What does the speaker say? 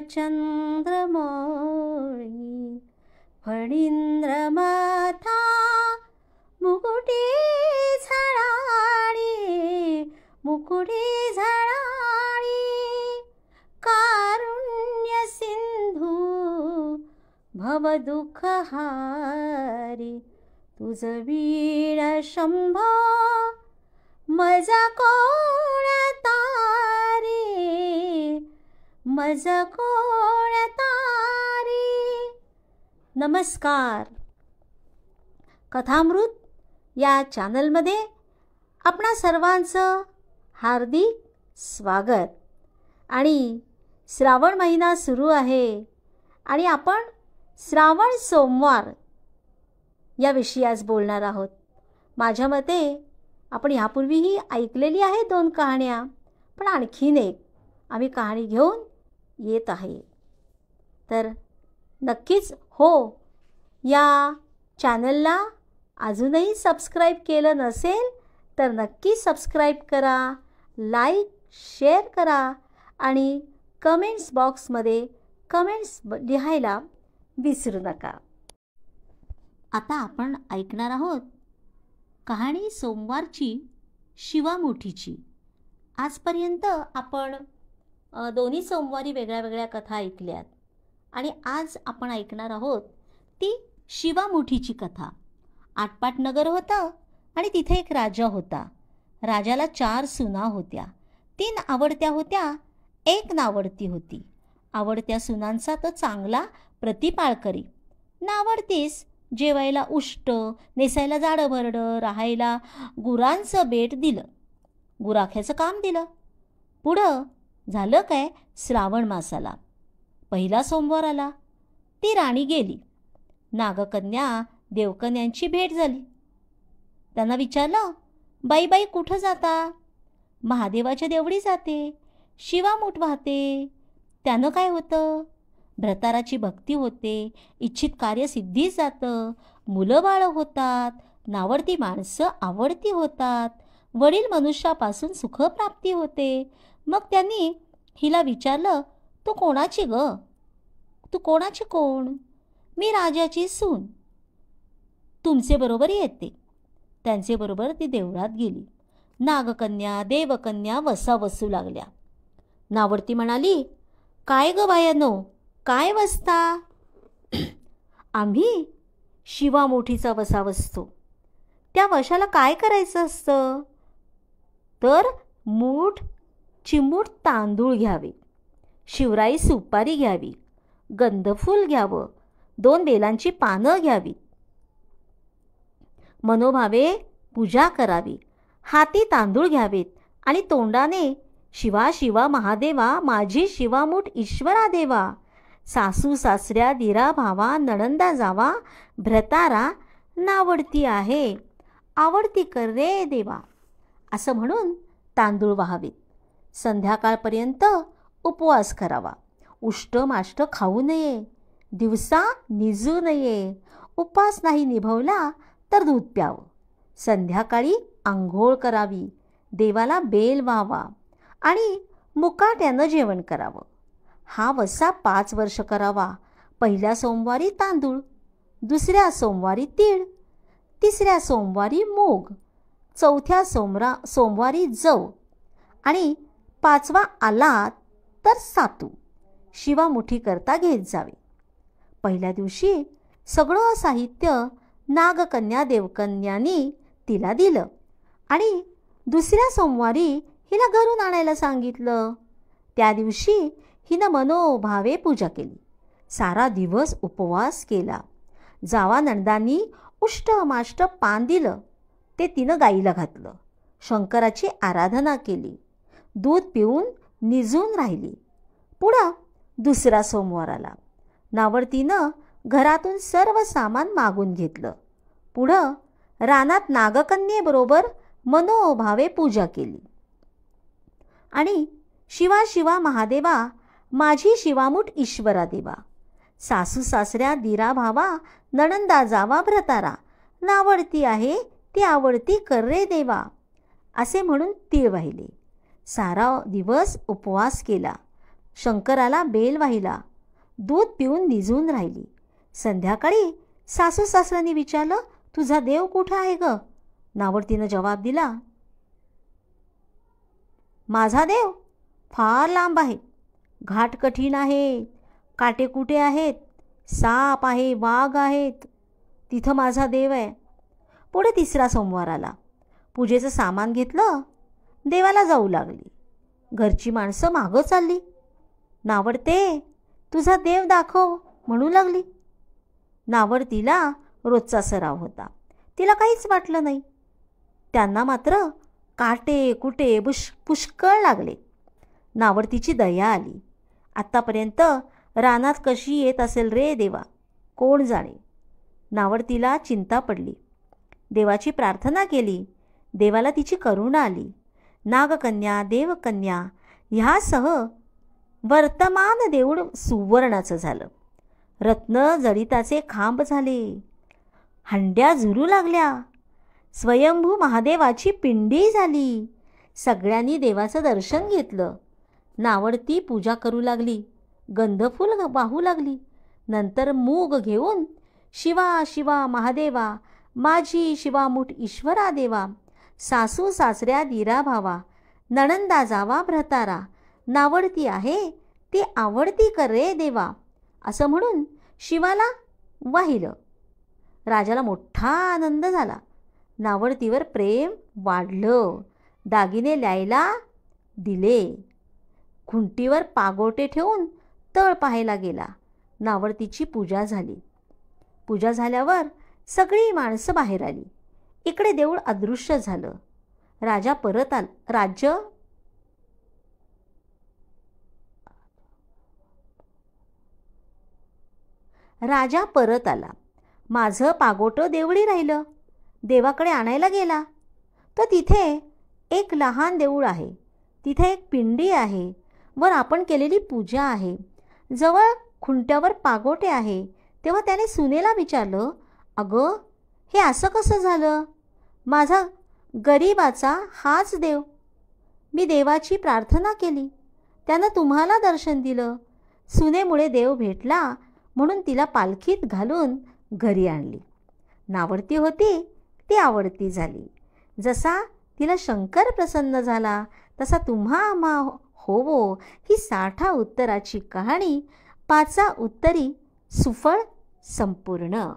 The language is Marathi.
चंद्रमौळी फणींद्रमाथा मुकुटी झाळाळी कारुण्य सिंधू भवदुःखहारी तुझ वीण शंभो मज कोण तारी. नमस्कार. कथामृत या चॅनलमध्ये आपणा सर्वांचं हार्दिक स्वागत. आणि श्रावण महिना सुरू आहे आणि आपण श्रावण सोमवार या विषयी आज बोलणार आहोत. माझ्या मते आपण यापूर्वीही ऐकलेली आहे 2 कहाण्या, पण आणखीन एक आम्ही कहाणी घेऊन येत आहे. तर नक्कीच या चॅनलला अजूनही सबस्क्राईब केलं नसेल तर नक्की सबस्क्राईब करा, लाईक शेअर करा आणि कमेंट्स बॉक्समध्ये कमेंट्स लिहायला विसरू नका. आता आपण ऐकणार आहोत कहाणी सोमवारची शिवामुठीची. आजपर्यंत आपण दोन्ही सोमवारी वेगळ्या वेगळ्या कथा ऐकल्यात आणि आज आपण ऐकणार आहोत ती शिवामुठीची कथा. आटपाट नगर होतं आणि तिथे एक राजा होता. राजाला 4 सुना होत्या. 3 आवडत्या होत्या, 1 नावडती होती. आवडत्या सुनांचा तो चांगला प्रतिपाळ करी. नावडतीस जेवायला उष्ट, नेसायला जाडं भरडं, राहायला गुरांचं बेट दिलं, गुराख्याचं काम दिलं. पुढं झालं काय, श्रावण मासाला पहिला सोमवार आला. ती राणी गेली. नागकन्या देवकन्यांची भेट झाली. त्यांना विचारलं, बाई कुठं जाता? महादेवाच्या देवळी जाते, शिवामूठ वाहते. त्यानं काय होतं? भ्रताराची भक्ती होते, इच्छित कार्य सिद्धीस जातं, मुलं बाळं होतात, नावडती माणसं आवडती होतात, वडील मनुष्यापासून सुखप्राप्ती होते. मग त्यांनी हिला विचारलं, तू कोणाची ग? तू कोणाची कोण? मी राजाची सून, तुमचे बरोबर येते. त्यांचे बरोबर ती देवळात गेली. नागकन्या देवकन्या वसा वसू लागल्या. नावडती म्हणाली, काय ग बायानो, काय वसता? आम्ही शिवामोठीचा वसा वसतो. त्या वशाला काय करायचं असतं? तर चिमूट तांदूळ घ्यावे, शिवराई सुपारी घ्यावी, गंधफूल घ्यावं, 2 बेलांची पानं घ्यावी, मनोभावे पूजा करावी, हाती तांदूळ घ्यावेत आणि तोंडाने शिवा शिवा महादेवा, माझी शिवामूठ ईश्वरा देवा, सासू सासऱ्या दिरा भावा, नणंदा जावा, भ्रतारा नावडती आहे, आवडती कर रे देवा, असं म्हणून तांदूळ वाहावेत. संध्याकाळपर्यंत उपवास करावा. उष्ट माष्ट खाऊ नये, दिवसा निजू नये. उपवास नाही निभवला तर दूध प्यावं. संध्याकाळी आंघोळ करावी, देवाला बेल व्हावा आणि मुकाट्यानं जेवण करावं. हा वसा 5 वर्ष करावा. पहिल्या सोमवारी तांदूळ, दुसऱ्या सोमवारी तीळ, तिसऱ्या सोमवारी मूग, चौथ्या सोमवारी जव आणि 5वा आला तर सातू शिवामुठी करता घेत जावे. पहिल्या दिवशी सगळं साहित्य नागकन्या देवकन्यांनी तिला दिलं आणि दुसऱ्या सोमवारी हिला घरून आणायला सांगितलं. त्या दिवशी हिनं मनोभावे पूजा केली. सारा दिवस उपवास केला. जावा नंदांनी उष्ट माष्ट पान दिलं, ते तिनं गाईला घातलं. शंकराची आराधना केली. दूध पिऊन निजून राहिली. पुढं दुसरा सोमवार आला. नावडतीनं घरातून सर्व सामान मागून घेतलं. पुढं रानात नागकन्येबरोबर मनोभावे पूजा केली आणि शिवा शिवा महादेवा, माझी शिवामूठ ईश्वरा देवा, सासू सासऱ्या दिरा भावा, नणंदा जावा, भ्रतारा नावडती आहे ती आवडती कर रे देवा, असे म्हणून तीळ वाहिले. सारा दिवस उपवास केला. शंकराला बेल वाहिला. दूध पिऊन निजून राहिली. संध्याकाळी सासू सासऱ्यांनी विचारलं, तुझा देव कुठं आहे ग? नावडतीनं जवाब दिला, माझा देव फार लांब आहे, घाट कठीण आहे, काटेकुटे आहेत, साप आहे, वाघ आहेत, तिथं माझा देव आहे. पुढे तिसरा सोमवार आला. पूजेचं सामान घेतलं, देवाला जाऊ लागली. घरची माणसं मागं चालली. नावडते, तुझा देव दाखव म्हणू लागली. नावडतीला रोजचा सराव होता. तिला काहीच वाटलं नाही. त्यांना मात्र काटे कुटे पुष्कळ लागले. नावडतीची दया आली. आत्तापर्यंत रानात कशी येत असेल रे देवा, कोण जाणे. नावडतीला चिंता पडली. देवाची प्रार्थना केली. देवाला तिची करुणा आली. नागकन्या, देवकन्या ह्यासह वर्तमान देऊळ सुवर्णाचं झालं. रत्न जडिताचे खांब झाले. हंड्या झुरू लागल्या. स्वयंभू महादेवाची पिंडी झाली. सगळ्यांनी देवाचं दर्शन घेतलं. नावडती पूजा करू लागली. गंधफूल वाहू लागली. नंतर मूग घेऊन शिवा शिवा महादेवा, माझी शिवामुठ ईश्वरा देवा, सासू सासऱ्या दिरा भावा, नणंदा जावा भ्रतारा, नावडती आहे ती आवडती कर रे देवा, असं म्हणून शिवाला वाहिलं. राजाला मोठा आनंद झाला. नावडतीवर प्रेम वाढलं. दागिने न्यायला दिले. खुंटीवर पागोटे ठेवून तळ पाहायला गेला. नावडतीची पूजा झाली. पूजा झाल्यावर सगळी माणसं बाहेर आली. इकडे देऊळ अदृश्य झालं. राजा परत आला. माझं पागोटं देवळी राहिलं. देवाकडे आणायला गेला. तर तिथे एक लहान देऊळ आहे. तिथे एक पिंडी आहे. वर आपण केलेली पूजा आहे. जवळ खुंट्यावर पागोटे आहे. तेव्हा त्याने सुनेला विचारलं, अगं हे असं कसं झालं? माझा गरीबाचा हाच देव. मी देवाची प्रार्थना केली, त्यानं तुम्हाला दर्शन दिलं. सुनेमुळे देव भेटला म्हणून तिला पालखीत घालून घरी आणली. नावडती होती ती आवडती झाली. जसा तिला शंकर प्रसन्न झाला तसा तुम्हा आम्हा होवो ही 60 उत्तराची कहाणी 5 उत्तरी सुफळ संपूर्ण.